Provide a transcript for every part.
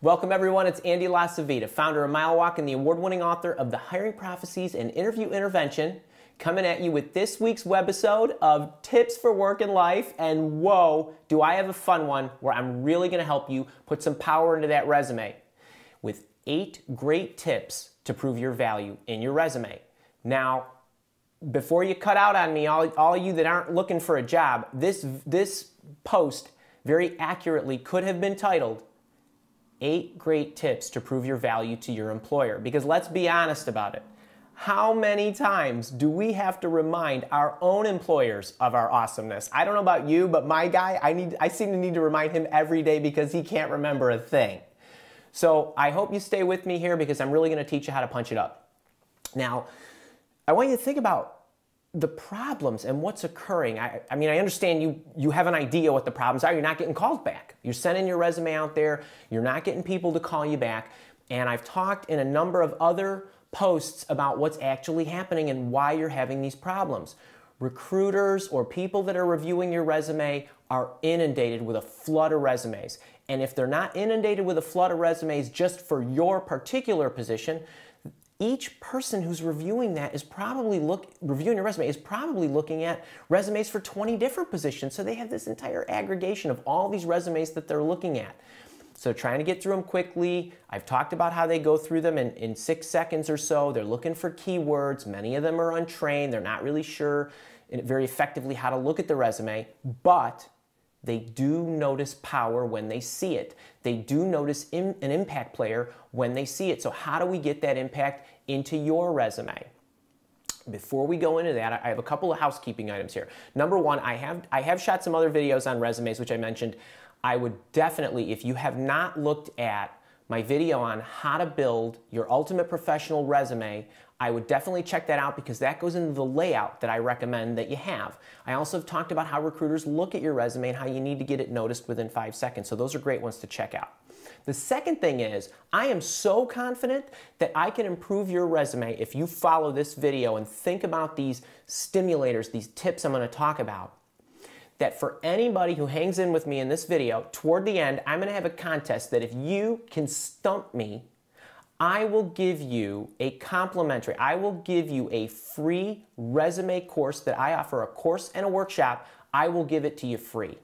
Welcome everyone, it's Andy LaCivita, founder of Mile Walk and the award-winning author of The Hiring Prophecies and Interview Intervention, coming at you with this week's webisode of Tips for Work and Life. And whoa, do I have a fun one where I'm really going to help you put some power into that resume with 8 great tips to prove your value in your resume. Now, before you cut out on me, all you that aren't looking for a job, this post very accurately could have been titled 8 great tips to prove your value to your employer. Because let's be honest about it. How many times do we have to remind our own employers of our awesomeness? I don't know about you, but my guy, I seem to need to remind him every day because he can't remember a thing. So I hope you stay with me here because I'm really going to teach you how to punch it up. Now, I want you to think about the problems and what's occurring. I mean, I understand you have an idea what the problems are. You're not getting called back. You're sending your resume out there. You're not getting people to call you back. And I've talked in a number of other posts about what's actually happening and why you're having these problems. Recruiters or people that are reviewing your resume are inundated with a flood of resumes. And if they're not inundated with a flood of resumes just for your particular position, each person who's reviewing that is probably reviewing your resume is probably looking at resumes for 20 different positions. So they have this entire aggregation of all these resumes that they're looking at. So trying to get through them quickly. I've talked about how they go through them in 6 seconds or so. They're looking for keywords. Many of them are untrained. They're not really sure very effectively how to look at the resume, but they do notice power when they see it. They do notice an impact player when they see it. So how do we get that impact into your resume? Before we go into that, I have a couple of housekeeping items here. Number one, I have shot some other videos on resumes, which I mentioned. I would definitely, if you have not looked at my video on how to build your ultimate professional resume, I would definitely check that out because that goes into the layout that I recommend that you have. I also have talked about how recruiters look at your resume and how you need to get it noticed within 5 seconds. So those are great ones to check out. The second thing is, I am so confident that I can improve your resume if you follow this video and think about these stimulators, these tips I'm going to talk about, that for anybody who hangs in with me in this video, toward the end, I'm going to have a contest that if you can stump me, I will give you a complimentary, I will give you a free resume course that I offer, a course and a workshop. I will give it to you free.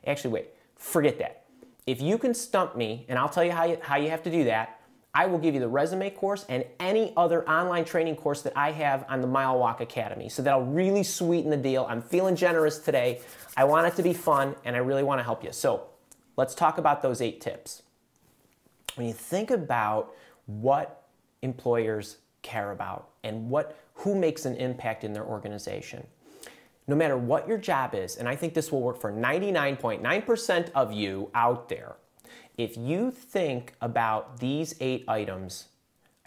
Actually, wait, forget that. If you can stump me, and I'll tell you how you have to do that, I will give you the resume course and any other online training course that I have on the Mile Walk Academy. So that'll really sweeten the deal. I'm feeling generous today. I want it to be fun, and I really want to help you. So let's talk about those 8 tips. When you think about what employers care about and who makes an impact in their organization, no matter what your job is, and I think this will work for 99.9% of you out there, if you think about these 8 items,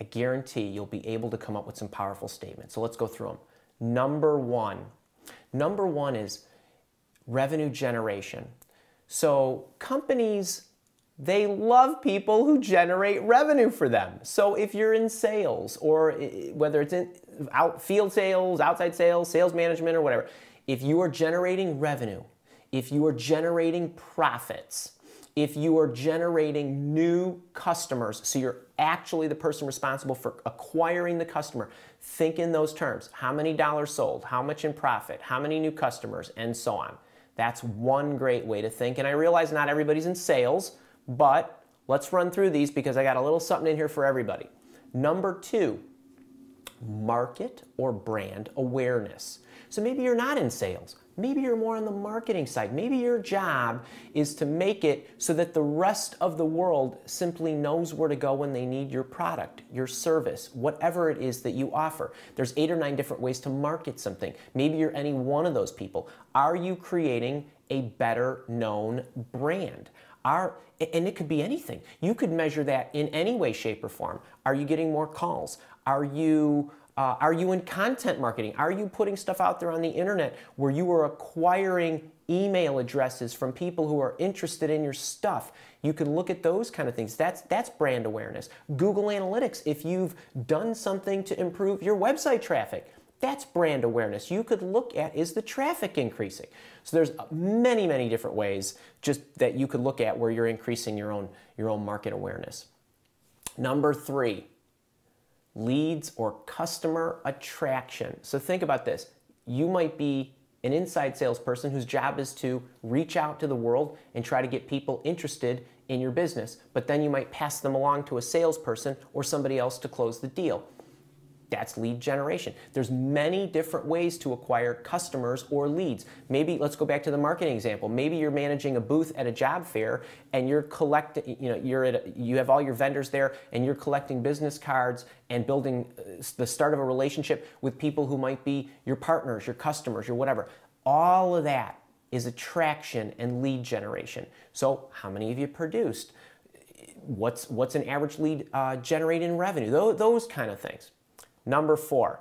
I guarantee you'll be able to come up with some powerful statements. So let's go through them. Number one is revenue generation. So companies, they love people who generate revenue for them. So if you're in sales, or whether it's in field sales, outside sales, sales management, or whatever, if you are generating revenue, if you are generating profits, if you are generating new customers, so you're actually the person responsible for acquiring the customer, think in those terms. How many dollars sold? How much in profit? How many new customers? And so on. That's one great way to think. And I realize not everybody's in sales, but let's run through these because I got a little something in here for everybody. Number 2, market or brand awareness. So maybe you're not in sales. Maybe you're more on the marketing side. Maybe your job is to make it so that the rest of the world simply knows where to go when they need your product, your service, whatever it is that you offer. There's 8 or 9 different ways to market something. Maybe you're any one of those people. Are you creating a better known brand? And it could be anything. You could measure that in any way, shape, or form. Are you getting more calls? Are you in content marketing? Are you putting stuff out there on the internet where you are acquiring email addresses from people who are interested in your stuff? You can look at those kind of things. That's brand awareness. Google Analytics, if you've done something to improve your website traffic, That's brand awareness. You could look at, is the traffic increasing? So there's many, many different ways just that you could look at where you're increasing your own market awareness. Number 3, leads or customer attraction. So think about this. You might be an inside salesperson whose job is to reach out to the world and try to get people interested in your business, but then you might pass them along to a salesperson or somebody else to close the deal. That's lead generation. There's many different ways to acquire customers or leads. Maybe, let's go back to the marketing example. Maybe you're managing a booth at a job fair and you're collecting, you have all your vendors there and you're collecting business cards and building the start of a relationship with people who might be your partners, your customers, your whatever. All of that is attraction and lead generation. So how many of you produced? What's an average lead generated in revenue? Those kind of things. Number 4,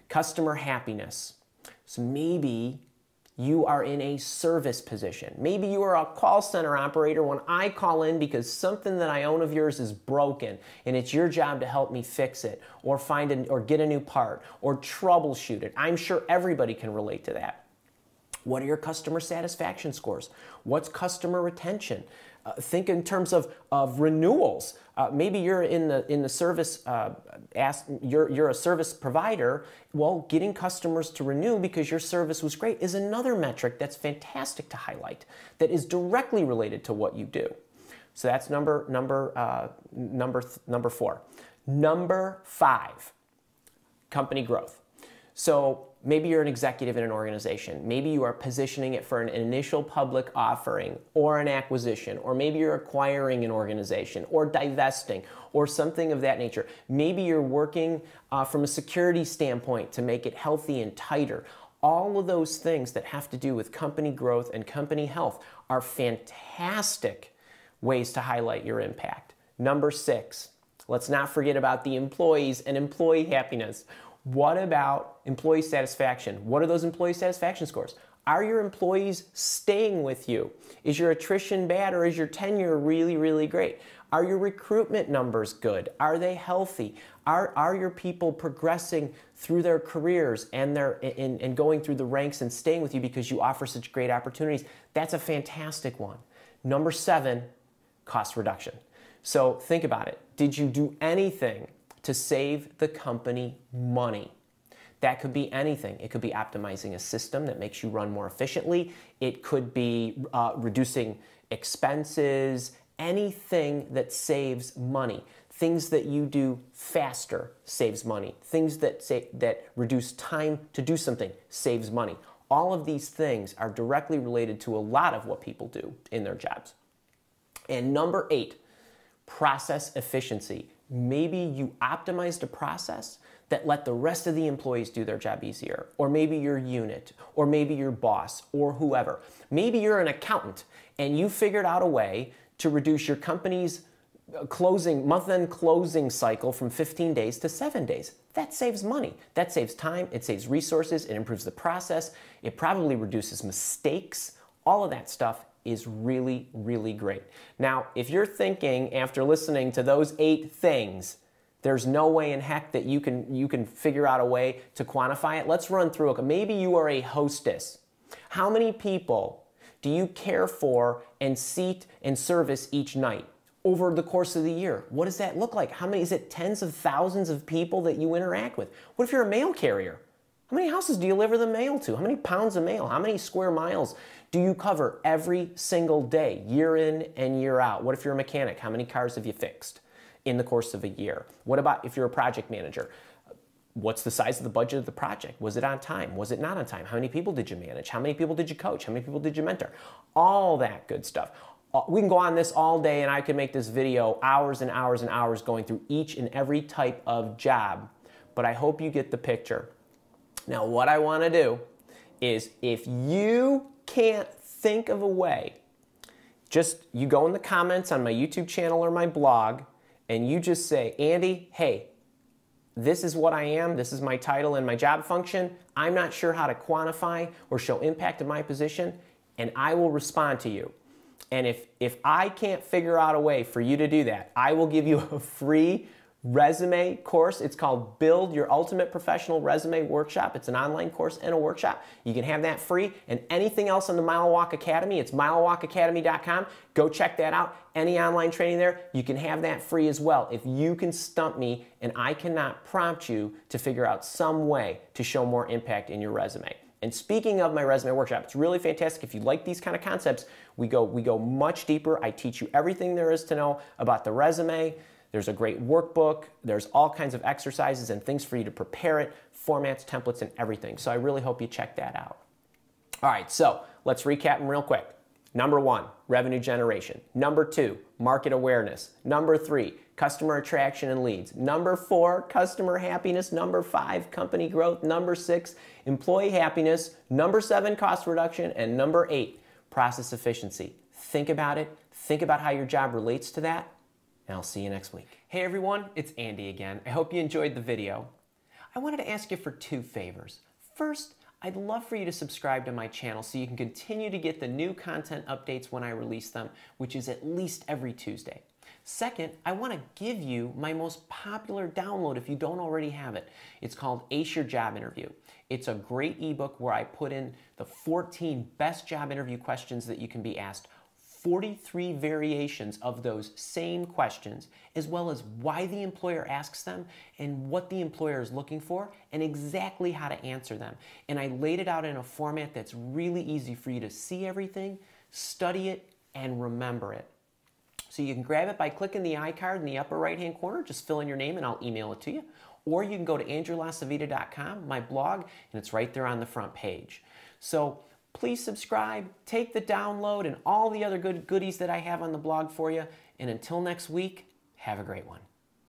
customer happiness. So maybe you are in a service position. Maybe you are a call center operator when I call in because something that I own of yours is broken and it's your job to help me fix it or or get a new part or troubleshoot it. I'm sure everybody can relate to that. What are your customer satisfaction scores? What's customer retention? Think in terms of renewals. Maybe you're in the service, you're a service provider. Well, getting customers to renew because your service was great is another metric that's fantastic to highlight that is directly related to what you do. So that's number 4. Number 5, company growth. So maybe you're an executive in an organization. Maybe you are positioning it for an initial public offering or an acquisition, or maybe you're acquiring an organization or divesting or something of that nature. Maybe you're working from a security standpoint to make it healthy and tighter. All of those things that have to do with company growth and company health are fantastic ways to highlight your impact. Number 6, let's not forget about the employees and employee happiness. What about employee satisfaction? What are those employee satisfaction scores? Are your employees staying with you? Is your attrition bad or is your tenure really, really great? Are your recruitment numbers good? Are they healthy? Are your people progressing through their careers and going through the ranks and staying with you because you offer such great opportunities? That's a fantastic one. Number 7, cost reduction. So think about it. Did you do anything to save the company money? That could be anything. It could be optimizing a system that makes you run more efficiently. It could be reducing expenses, anything that saves money. Things that you do faster saves money. Things that reduce time to do something saves money. All of these things are directly related to a lot of what people do in their jobs. And number 8, process efficiency. Maybe you optimized a process that let the rest of the employees do their job easier, or maybe your unit, or maybe your boss, or whoever. Maybe you're an accountant and you figured out a way to reduce your company's month-end closing cycle from 15 days to 7 days. That saves money. That saves time. It saves resources. It improves the process. It probably reduces mistakes. All of that stuff is really, really great. Now, if you're thinking after listening to those 8 things, there's no way in heck that you can figure out a way to quantify it, let's run through it. Maybe you are a hostess. How many people do you care for and seat and service each night over the course of the year? What does that look like? How many, is it tens of thousands of people that you interact with? What if you're a mail carrier? How many houses do you deliver the mail to? How many pounds of mail? How many square miles do you cover every single day, year in and year out? What if you're a mechanic? How many cars have you fixed in the course of a year? What about if you're a project manager? What's the size of the budget of the project? Was it on time? Was it not on time? How many people did you manage? How many people did you coach? How many people did you mentor? All that good stuff. We can go on this all day and I can make this video hours and hours and hours going through each and every type of job, but I hope you get the picture. Now, what I want to do is, if you can't think of a way, you go in the comments on my YouTube channel or my blog and you just say, Andy, hey, this is what I am, this is my title and my job function, I'm not sure how to quantify or show impact in my position, and I will respond to you. And if I can't figure out a way for you to do that, I will give you a free resume course. It's called Build Your Ultimate Professional Resume Workshop. It's an online course and a workshop. You can have that free. And anything else on the Mile Walk Academy, it's milewalkacademy.com. Go check that out. Any online training there, you can have that free as well. If you can stump me and I cannot prompt you to figure out some way to show more impact in your resume. And speaking of my resume workshop, it's really fantastic. If you like these kind of concepts, we go much deeper. I teach you everything there is to know about the resume. There's a great workbook. There's all kinds of exercises and things for you to prepare it, formats, templates, and everything. So I really hope you check that out. All right, so let's recap them real quick. Number 1, revenue generation. Number 2, market awareness. Number 3, customer attraction and leads. Number 4, customer happiness. Number 5, company growth. Number 6, employee happiness. Number 7, cost reduction. And number 8, process efficiency. Think about it. Think about how your job relates to that. And I'll see you next week. Hey everyone, it's Andy again. I hope you enjoyed the video. I wanted to ask you for 2 favors. First, I'd love for you to subscribe to my channel so you can continue to get the new content updates when I release them, which is at least every Tuesday. Second, I want to give you my most popular download if you don't already have it. It's called Ace Your Job Interview. It's a great ebook where I put in the 14 best job interview questions that you can be asked, 43 variations of those same questions, as well as why the employer asks them and what the employer is looking for and exactly how to answer them. And I laid it out in a format that's really easy for you to see everything, study it, and remember it. So you can grab it by clicking the iCard in the upper right-hand corner, just fill in your name and I'll email it to you. Or you can go to andrewlacivita.com, my blog, and it's right there on the front page. So please subscribe, take the download, and all the other good goodies that I have on the blog for you. And until next week, have a great one.